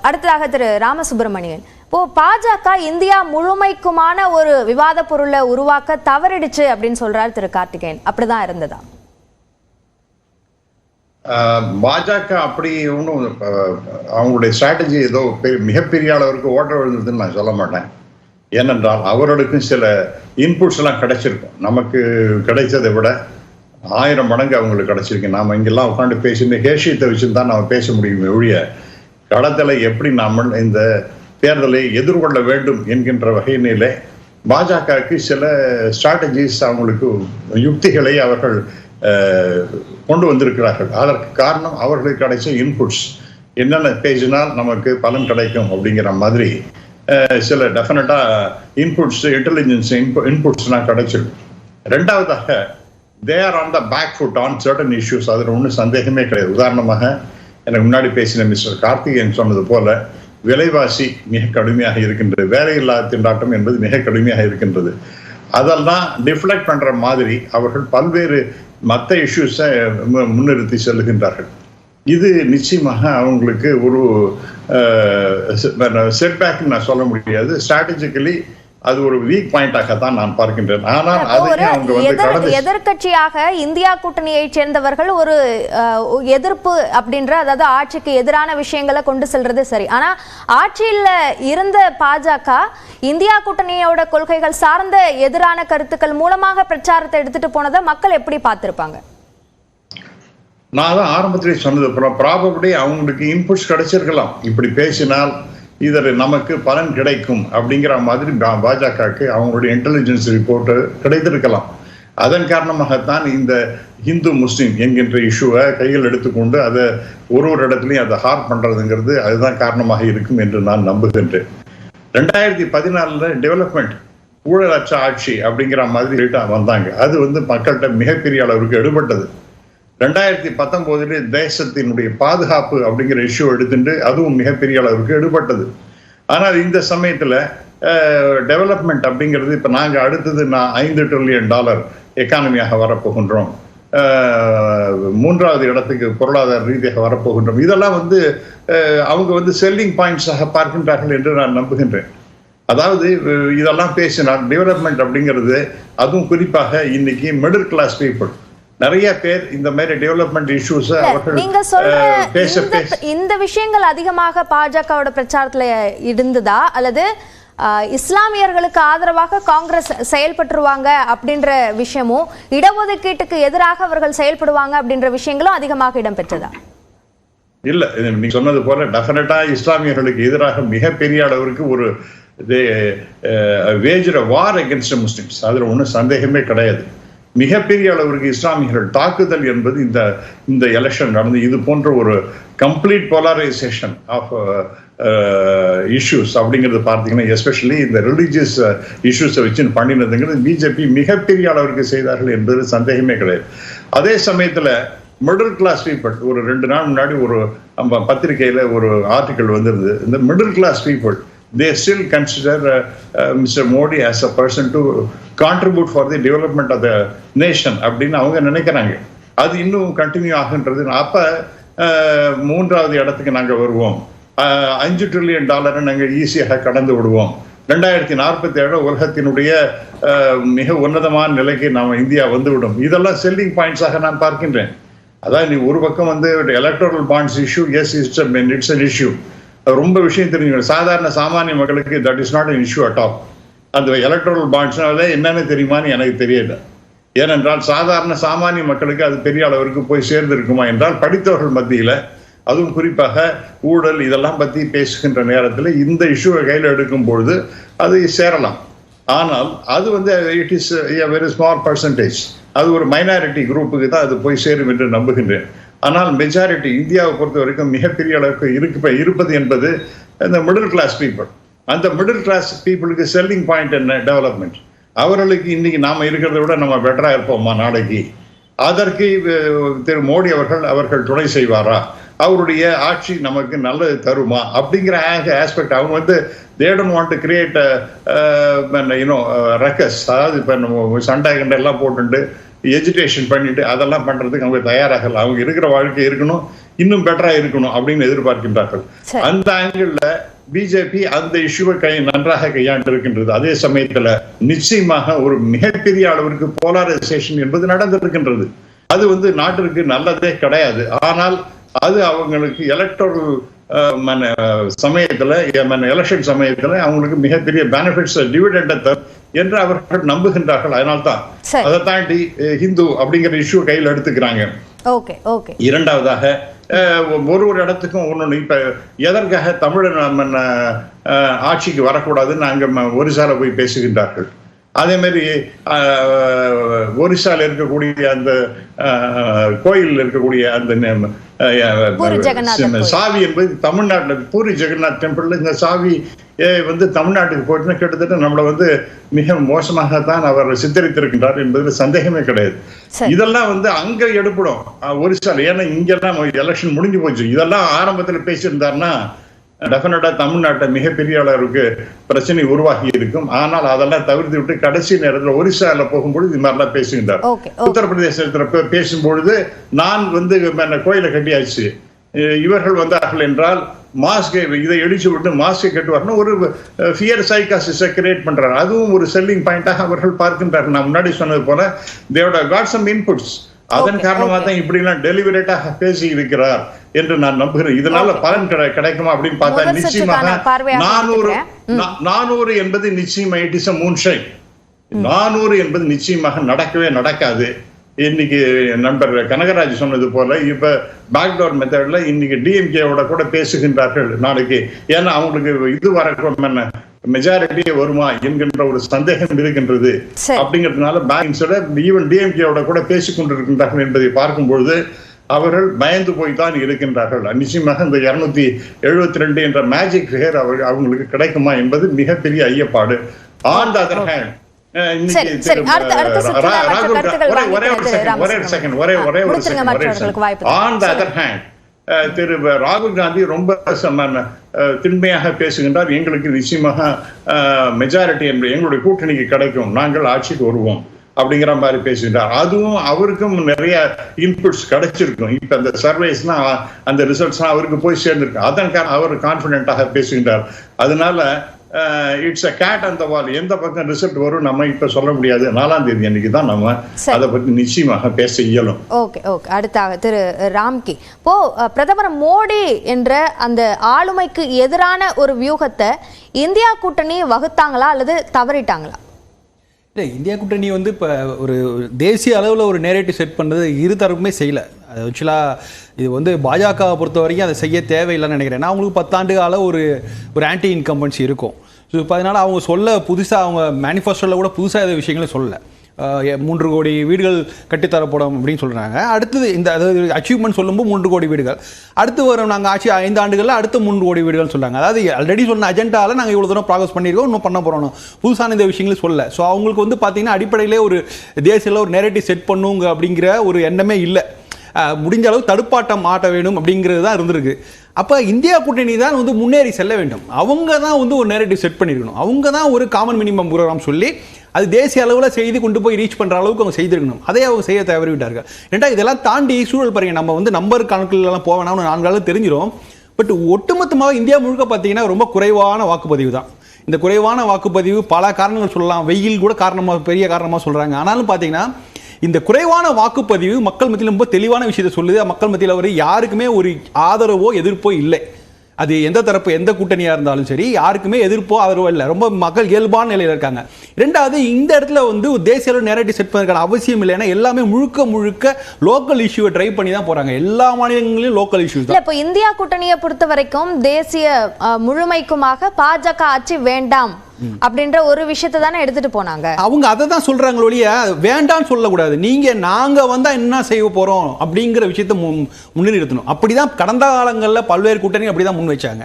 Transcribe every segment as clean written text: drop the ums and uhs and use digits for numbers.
அடுத்ததாக திரு ராமசுப்ரமணியன், இப்போ பாஜக இந்தியா முழுமைக்குமான ஒரு விவாத பொருளை உருவாக்க தவறிடுச்சு அப்படின்னு சொல்றாரு திரு கார்த்திகேயன், அப்படிதான் இருந்ததா? பாஜக அப்படி ஒன்றும் அவங்களுடைய ஸ்ட்ராட்டஜி ஏதோ மிகப்பெரிய அளவிற்கு ஓட்ட விழுந்ததுன்னு நான் சொல்ல மாட்டேன். ஏனென்றால் அவர்களுக்கும் சில இன்புட்ஸ் எல்லாம் கிடைச்சிருக்கும். நமக்கு கிடைச்சதை விட 1000 மடங்கு அவங்களுக்கு கிடைச்சிருக்கு. நாம் இங்கெல்லாம் உட்காந்து பேசிட்டு ஹேஷியத்தை வச்சுன்னு தான் நாம் பேச முடியுமே ஒழிய களத்தில் எப்படி நாம் இந்த தேர்தலை எதிர்கொள்ள வேண்டும் என்கின்ற வகையிலே பாஜகவுக்கு சில ஸ்ட்ராட்டஜிஸ், அவங்களுக்கு யுக்திகளை அவர்கள் கொண்டு வந்திருக்கிறார்கள். அதற்கு காரணம் அவர்களுக்கு கிடைச்ச இன்புட்ஸ். என்னென்ன பேசினால் நமக்கு பலன் கிடைக்கும் அப்படிங்கிற மாதிரி சில டெஃபினட்டா இன்புட்ஸ், இன்டெலிஜென்ஸ் இன்புட்ஸ்லாம் கிடைச்சிருக்கு. ரெண்டாவதாக they are on the back foot on certain issues. அதில் ஒன்றும் சந்தேகமே கிடையாது. உதாரணமாக எனக்கு முன்னாடி பேசின மிஸ்டர் கார்த்திகேயன் சொன்னது போல விலைவாசி மிக கடுமையாக இருக்கின்றது, வேலையில்லாத திண்டாட்டம் என்பது மிக கடுமையாக இருக்கின்றது. அதெல்லாம் டிஃப்ளெக்ட் பண்ற மாதிரி அவர்கள் பல்வேறு மற்ற இஷ்யூஸை முன்னிறுத்தி செல்லுகின்றார்கள். இது நிச்சயமாக அவங்களுக்கு ஒரு செட்பேக் நான் சொல்ல முடியாது. ஸ்ட்ராட்டஜிக்கலி அது ஒரு வீக் பாயிண்டாக தான் நான் பார்க்கின்றேன். ஆனால் எதிர்கட்சியாக இந்தியா கூட்டணியை சேர்ந்தவர்கள் ஒரு எதிர்ப்பு அப்படின்ற, அதாவது ஆட்சிக்கு எதிரான விஷயங்களை கொண்டு செல்றது சரி. ஆனா ஆட்சியில் இருந்த பாஜக இந்தியா கூட்டணியோட கொள்கைகள் சார்ந்த எதிரான கருத்துக்கள் மூலமாக பிரச்சாரத்தை எடுத்துட்டு போனதை மக்கள் எப்படி பார்த்திருப்பாங்க? நான் தான் ஆரம்பத்திலே சொன்னது, ப்ராபபிலி அவங்களுக்கு இன்புட்ஸ் கிடைச்சிருக்கலாம். இப்படி பேசினால் இதில் நமக்கு பலன் கிடைக்கும் அப்படிங்கிற மாதிரி பாஜகவுக்கு அவங்களுடைய இன்டெலிஜென்ஸ் ரிப்போர்ட்டு கிடைத்திருக்கலாம். அதன் காரணமாகத்தான் இந்த ஹிந்து முஸ்லீம் என்கின்ற இஷ்யூவை கையில் எடுத்துக்கொண்டு அதை ஒரு இடத்துலையும் அதை ஹார்ட் பண்ணுறதுங்கிறது அதுதான் காரணமாக இருக்கும் என்று நான் நம்புகின்றேன். 2014 டெவலப்மெண்ட் ஊழலற்ற ஆட்சி அப்படிங்கிற மாதிரி வந்தாங்க. அது மக்கள்கிட்ட மிகப்பெரிய அளவுக்கு எடுபட்டது. 2019 தேசத்தினுடைய பாதுகாப்பு அப்படிங்கிற இஷ்யூ எடுத்துட்டு அதுவும் மிகப்பெரிய அளவுக்கு எடுபட்டது. ஆனால் இந்த சமயத்தில் டெவலப்மெண்ட் அப்படிங்கிறது இப்போ நாங்கள் அடுத்தது $5 trillion எக்கானமியாக வரப்போகின்றோம், 3வது இடத்துக்கு பொருளாதார ரீதியாக வரப்போகின்றோம். இதெல்லாம் அவங்க செல்லிங் பாயிண்ட்ஸாக பார்க்கின்றார்கள் என்று நான் நம்புகின்றேன். அதாவது இதெல்லாம் பேசினால் டெவலப்மெண்ட் அப்படிங்கிறது, அதுவும் குறிப்பாக இன்னைக்கு மிடில் கிளாஸ் பீப்புள் நிறைய பேர் இந்த மாதிரி டெவலப்மெண்ட் இஷ்யூஸ் அவர்கள் நீங்க சொல்ற இந்த விஷயங்கள் அதிகமாக பாஜகவோட பிரச்சாரத்துல இருந்ததா, அல்லது இஸ்லாமியர்களுக்கு ஆதரவாக காங்கிரஸ் செயல்பட்டுருவாங்க அப்படின்ற விஷயமும், இடஒதுக்கீட்டுக்கு எதிராக அவர்கள் செயல்படுவாங்க அப்படின்ற விஷயங்களும் அதிகமாக இடம்பெற்றதா? இல்ல, நீங்க சொன்னது போல டெஃபினட்டா இஸ்லாமியர்களுக்கு எதிராக மிகப்பெரிய அளவிற்கு ஒரு வேஜ்ர வார் அகென்ஸ்ட் முஸ்லிம்ஸ், அதுல ஒன்றும் சந்தேகமே கிடையாது. மிகப்பெரிய அளவிற்கு இஸ்லாமியர்கள் தாக்குதல் என்பது இந்த எலெக்ஷன் நடந்து இது போன்ற ஒரு கம்ப்ளீட் போலரைசேஷன் ஆஃப் இஷ்யூஸ் அப்படிங்கிறது பார்த்தீங்கன்னா, எஸ்பெஷலி இந்த ரிலீஜியஸ் இஷ்யூஸை வச்சு பண்ணினதுங்கிறது பிஜேபி மிகப்பெரிய அளவிற்கு செய்தார்கள் என்பது சந்தேகமே கிடையாது. அதே சமயத்தில் மிடில் கிளாஸ் பீப்புள், ஒரு 2 நாள் முன்னாடி ஒரு பத்திரிகையில் ஒரு ஆர்டிக்கல் வந்திருந்தது. இந்த middle class people they still consider Mr. Modi as a person to contribute for the development of the nation அப்படின்னு அவங்க நினைக்கிறாங்க. அது இன்னும் கண்டினியூ ஆகுன்றது. அப்போ 3வது இடத்துக்கு நாங்கள் வருவோம், $5 trillion நாங்கள் ஈஸியாக கடந்து விடுவோம், 2047 உலகத்தினுடைய மிக உன்னதமான நிலைக்கு நாம் இந்தியா வந்துவிடும். இதெல்லாம் செல்லிங் பாயிண்ட்ஸாக நான் பார்க்கின்றேன். அதாவது நீ ஒரு பக்கம் electoral bonds issue, yes it's an issue, ரொம்ப விஷயம் தெரிஞ்சுக்கணும். சாதாரண சாமானிய மக்களுக்கு that is not an issue at all. அந்த எலக்ட்ரல் பாண்ட்ஸ்னால என்னென்ன தெரியுமான்னு எனக்கு தெரியல. ஏனென்றால் சாதாரண சாமானிய மக்களுக்கு அது பெரிய அளவிற்கு போய் சேர்ந்திருக்குமா என்றால், படித்தவர்கள் மத்தியில், அதுவும் குறிப்பாக ஊழல் இதெல்லாம் பற்றி பேசுகின்ற நேரத்தில் இந்த இஷ்யூவை கையில் எடுக்கும் பொழுது அது சேரலாம். ஆனால் அது it is a very small percentage. அது ஒரு மைனாரிட்டி குரூப்புக்கு தான் அது போய் சேரும் என்று நம்புகின்றேன். ஆனால் மெஜாரிட்டி இந்தியாவை பொறுத்த வரைக்கும் மிகப்பெரிய அளவுக்கு இருப்பது என்பது இந்த மிடில் கிளாஸ் பீப்புள். அந்த மிடில் கிளாஸ் பீப்புளுக்கு செல்லிங் பாயிண்ட் என்ன? டெவலப்மெண்ட். அவர்களுக்கு இன்னைக்கு நாம இருக்கிறத விட நம்ம பெட்டரா இருப்போமா நாளைக்கு? அதற்கு திரு மோடி அவர்கள் துணை செய்வாரா? அவருடைய ஆட்சி நமக்கு நல்லது தருமா? அப்படிங்கிற ஆஸ்பெக்ட் அவங்க they don't want to create ruckus. அதாவது இப்போ நம்ம சண்டை எல்லாம் போட்டுட்டு எஜிடேஷன் பண்ணிட்டு அதெல்லாம் பண்றதுக்கு அவங்க தயாராகல. அவங்க இருக்கிற வாழ்க்கை இருக்கணும், இன்னும் பெட்டரா இருக்கணும் அப்படின்னு எதிர்பார்க்கின்றார்கள். அந்த ஆங்கிள் பிஜேபி அந்த இஷ்யூவை நன்றாக கையாண்டு இருக்கின்றது. அதே சமயத்துல நிச்சயமாக ஒரு மிகப்பெரிய அளவிற்கு போலரைசேஷன் என்பது நடந்திருக்கின்றது. அது நாட்டிற்கு நல்லதே கிடையாது. ஆனால் அது அவங்களுக்கு எலக்டோரல் சமயத்துல எலெக்ஷன் சமயத்துல அவங்களுக்கு மிகப்பெரிய பெனிஃபிட்ஸ் டிவிடெண்டை தரும் என்று அவர்கள் நம்புகின்றார்கள். அதனால்தான் அதை தாண்டி ஹிந்து அப்படிங்கிற இஷ்யூ கையில் எடுத்துக்கிறாங்க. இரண்டாவதாக ஒரு இடத்துக்கும் ஒண்ணு இப்ப எதற்காக தமிழன் ஆட்சிக்கு வரக்கூடாதுன்னு அங்க ஒரிசால போய் பேசுகின்றார்கள். அதே மாதிரி ஒரிசால இருக்கக்கூடிய அந்த கோயில் இருக்கக்கூடிய அந்த சாவி என்பது தமிழ்நாட்டில் பூரி ஜெகநாத் டெம்பிள் இந்த சாவி தமிழ்நாட்டுக்கு போயிட்டு கிட்டத்தட்ட நம்மளை மிக மோசமாகத்தான் அவர் சித்தரித்திருக்கின்றார் என்பதில் சந்தேகமே கிடையாது. இதெல்லாம் அங்க எடுப்படும் ஒரிசால. ஏன்னா இங்கெல்லாம் எலெக்ஷன் முடிஞ்சு போச்சு. இதெல்லாம் ஆரம்பத்தில் பேசியிருந்தாருன்னா டெஃபினட்டா தமிழ்நாட்டை மிகப்பெரிய அளவுக்கு பிரச்சனை உருவாகி இருக்கும். ஆனால் அதெல்லாம் தவிர்த்து விட்டு கடைசி நேரத்தில் ஒரிசால போகும்பொழுது இது மாதிரிலாம் பேசுகின்றார். உத்தரப்பிரதேசத்துல பேசும்பொழுது நான் கோயிலை கட்டியாச்சு, இவர்கள் வந்தார்கள் என்றால் மாஸ்கை இதை எடிச்சு விட்டு மாஸ்கை கட்டுவார்கள், ஒரு ஃபியர் சைக்காசிஸை கிரியேட் பண்றாரு. அதுவும் ஒரு செல்லிங் பாயிண்டாக அவர்கள் பார்க்கின்றார்கள். நான் முன்னாடி சொன்னது போல தேவோட காட் சம் இன்புட்ஸ். அதன் காரணமாக தான் இப்படி எல்லாம் டெலிவரேட்டாக பேசி இருக்கிறார் என்று நான் நம்புகிறேன். இதனால பலன் கிடைக்குமா அப்படின்னு பார்த்தா நிச்சயமாக 400 என்பது நிச்சயமா இட் இஸ் a moonshine. 400 என்பது நிச்சயமாக நடக்கவே நடக்காது. இன்னைக்கு நண்பர் கனகராஜ் சொன்னது போல இப்ப பேக்டோர் மெத்தட்ல இன்னைக்கு டிஎம்கேவோட கூட பேசுகின்றார்கள் நாளைக்கு. ஏன்னா அவங்களுக்கு இது வர மெஜாரிட்டியே வருமா என்கின்ற ஒரு சந்தேகம் இருக்கின்றது. அப்படிங்கிறதுனால பேங்கிங்ஸோட ஈவன் டிஎம்கேவோட கூட பேசிக் கொண்டிருக்கின்றார்கள் என்பதை பார்க்கும்பொழுது அவர்கள் பயந்து போய்தான் இருக்கின்றார்கள். நிச்சயமாக இந்த 272 என்ற மேஜிக் ஃபிகர் அவங்களுக்கு கிடைக்குமா என்பது மிகப்பெரிய ஐயப்பாடு. ஆன் த அதர் ஹேண்ட் திரு ராகுல் காந்தி ரொம்ப திண்மையாக பேசுகின்றார். எங்களுக்கு நிச்சயமாக மெஜாரிட்டி என்பது எங்களுடைய கூட்டணிக்கு கிடைக்கும், நாங்கள் ஆட்சிக்கு வருவோம் அப்படிங்கிற மாதிரி பேசுகின்றார். அதுவும் அவருக்கும் நிறைய இன்புட்ஸ் கிடைச்சிருக்கும். இப்ப அந்த சர்வேஸ்னா அந்த ரிசல்ட்ஸ்லாம் அவருக்கு போய் சேர்ந்திருக்கு. அதன் அவர் கான்பிடென்டாக பேசுகின்றார். அதனால it's a cat on the wall. எந்த பக்கம் ரிசல்ட் வரும் நம்ம இப்ப சொல்ல முடியாது. 4ஆம் தேதி அன்னைக்கு தான் நம்ம அதை பற்றி நிச்சயமாக பேச இயலும். ஓகே. அடுத்தாக திரு ராம்கி, இப்போ பிரதமர் மோடி என்ற அந்த ஆளுமைக்கு எதிரான ஒரு வியூகத்தை இந்தியா கூட்டணி வகுத்தாங்களா அல்லது தவறிட்டாங்களா? இல்லை, இந்தியா கூட்டணி இப்போ ஒரு தேசிய அளவில் ஒரு நேரேட்டிவ் செட் பண்ணுறது இரு தரப்புமே செய்யலை. அது ஆக்சுவலாக இது பாஜகவை பொறுத்த வரைக்கும் அதை செய்ய தேவையில்லைன்னு நினைக்கிறேன். ஏன்னா அவங்களுக்கு 10 ஆண்டு கால ஒரு ஆன்டி இன்கம்பன்சி இருக்கும். ஸோ இப்போ அதனால் அவங்க புதுசாக அவங்க மேனிஃபெஸ்டோவில் கூட புதுசாக எந்த விஷயங்களும் சொல்லலை. 3 கோடி வீடுகள் கட்டித்தரப்படும் அப்படின்னு சொல்கிறாங்க. அடுத்தது இந்த அதாவது அச்சீவ்மெண்ட் சொல்லும்போது 3 கோடி வீடுகள், அடுத்து வரும் நாங்கள் ஆட்சி 5 ஆண்டுகளில் அடுத்த 3 கோடி வீடுகள் சொல்கிறாங்க. அதாவது ஆல்ரெடி சொன்ன அஜெண்டாவில் நாங்கள் இவ்வளோ தூரம் ப்ராக்ரஸ் பண்ணியிருக்கோம், இன்னும் பண்ண போகிறோம், புதுசான இந்த விஷயங்களும் சொல்ல. ஸோ அவங்களுக்கு பார்த்தீங்கன்னா அடிப்படையிலே ஒரு தேசியில் ஒரு நேரேட்டிவ் செட் பண்ணுங்க அப்படிங்கிற ஒரு எண்ணமே இல்லை. முடிஞ்ச அளவு தடுப்பாட்டம் ஆட்ட வேணும் அப்படிங்கிறது தான் இருந்திருக்கு. அப்போ இந்தியா கூட்டணி தான் முன்னேறி செல்ல வேண்டும். அவங்க தான் ஒரு நேரேட்டிவ் செட் பண்ணியிருக்கணும். அவங்க தான் ஒரு காமன் மினிமம் ப்ரோக்ராம் சொல்லி அது தேசிய அளவில் செய்து கொண்டு போய் ரீச் பண்ணுற அளவுக்கு அவங்க செய்திருக்கணும். அதே அவங்க செய்ய தவறிவிட்டார்கள். ஏன்னா இதெல்லாம் தாண்டி சூழல் பாருங்க, நம்ம நம்பர் கணக்குலாம் போவேனா 4 நாள் தெரிஞ்சிடும். பட் ஒட்டுமொத்தமாக இந்தியா முழுக்க பார்த்தீங்கன்னா ரொம்ப குறைவான வாக்குப்பதிவு தான். இந்த குறைவான வாக்குப்பதிவு பல காரணங்கள் சொல்லலாம். வெயில் கூட பெரிய காரணமாக சொல்கிறாங்க. ஆனாலும் பார்த்தீங்கன்னா இந்த குறைவான வாக்குப்பதிவு மக்கள் மத்தியில் ரொம்ப தெளிவான விஷயத்தை சொல்லுது. மக்கள் மத்தியில் யாருக்குமே ஒரு ஆதரவோ எதிர்ப்போ இல்லை. அது எந்த தரப்பு எந்த கூட்டணியாக இருந்தாலும் சரி, யாருக்குமே எதிர்ப்போ ஆதரவோ இல்லை. ரொம்ப மக்கள் இயல்பான நிலையில் இருக்காங்க. ரெண்டாவது, இந்த இடத்துல தேசிய அளவு நேரேட்டிவ் செட் பண்ணுறதுக்கான அவசியம் இல்லை. ஏன்னா எல்லாமே முழுக்க லோக்கல் இஷ்யூவை ட்ரை பண்ணி தான் போகிறாங்க. எல்லா மாநிலங்களிலும் லோக்கல் இஷ்யூஸ் தான். இப்போ இந்தியா கூட்டணியை பொறுத்த வரைக்கும் தேசிய முழுமைக்குமாக பாஜக ஆட்சி வேண்டாம் அப்படின்ற ஒரு விஷயத்தை தானே எடுத்துட்டு போனாங்க. அவங்க அதை தான் சொல்றாங்க ஒழிய வேண்டாம்னு சொல்லக்கூடாது. நாங்க வந்தா என்ன செய்ய போறோம் அப்படிங்கிற விஷயத்தை முன்னிறுத்தணும். அப்படிதான் கடந்த காலங்களில் பல்வேறு கூட்டணி அப்படிதான் முன் வச்சாங்க.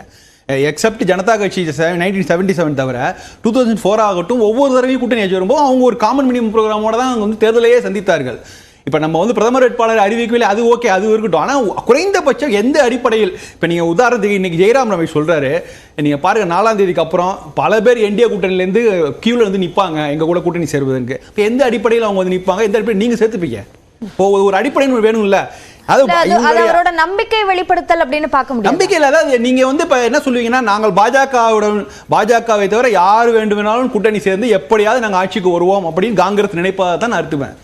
எக்ஸப்ட் ஜனதா கட்சி 1977 தவிர 2004 ஆகட்டும், ஒவ்வொரு தடவையும் கூட்டணி ஆட்சி வரும்போது அவங்க ஒரு காமன் மினிமம் ப்ரோக்ராமோட தான் தேர்தலையே சந்தித்தார்கள். இப்போ நம்ம பிரதமர் வேட்பாளர் அறிவிக்கவில்லை, அது ஓகே, அது இருக்கட்டும். ஆனால் குறைந்தபட்சம் எந்த அடிப்படையில் இப்போ நீங்கள் உதாரணத்துக்கு இன்னைக்கு ஜெயராம் ரமேஷ் சொல்கிறாரு, நீங்கள் பாருங்க 4ஆம் தேதிக்கு அப்புறம் பல பேர் என்டிஏ கூட்டணியிலேருந்து கியூவில் நிற்பாங்க எங்கள் கூட கூட்டணி சேருவதற்கு. இப்போ எந்த அடிப்படையில் அவங்க நிற்பாங்க, எந்த அடிப்படையில் நீங்கள் சேர்த்துப்பீங்க? இப்போ ஒரு அடிப்படைன்னு வேணும் இல்லை. அது அது அவரோட நம்பிக்கை வெளிப்படுத்தல் அப்படின்னு பார்க்க முடியும். நம்பிக்கையில் அதாவது நீங்க வந்து இப்ப என்ன சொல்லுவீங்கன்னா, நாங்கள் பாஜகவை தவிர யார் வேண்டுமானாலும் கூட்டணி சேர்ந்து எப்படியாவது நாங்கள் ஆட்சிக்கு வருவோம் அப்படின்னு காங்கிரஸ் நினைப்பதாக தான் நான் அர்த்தம்.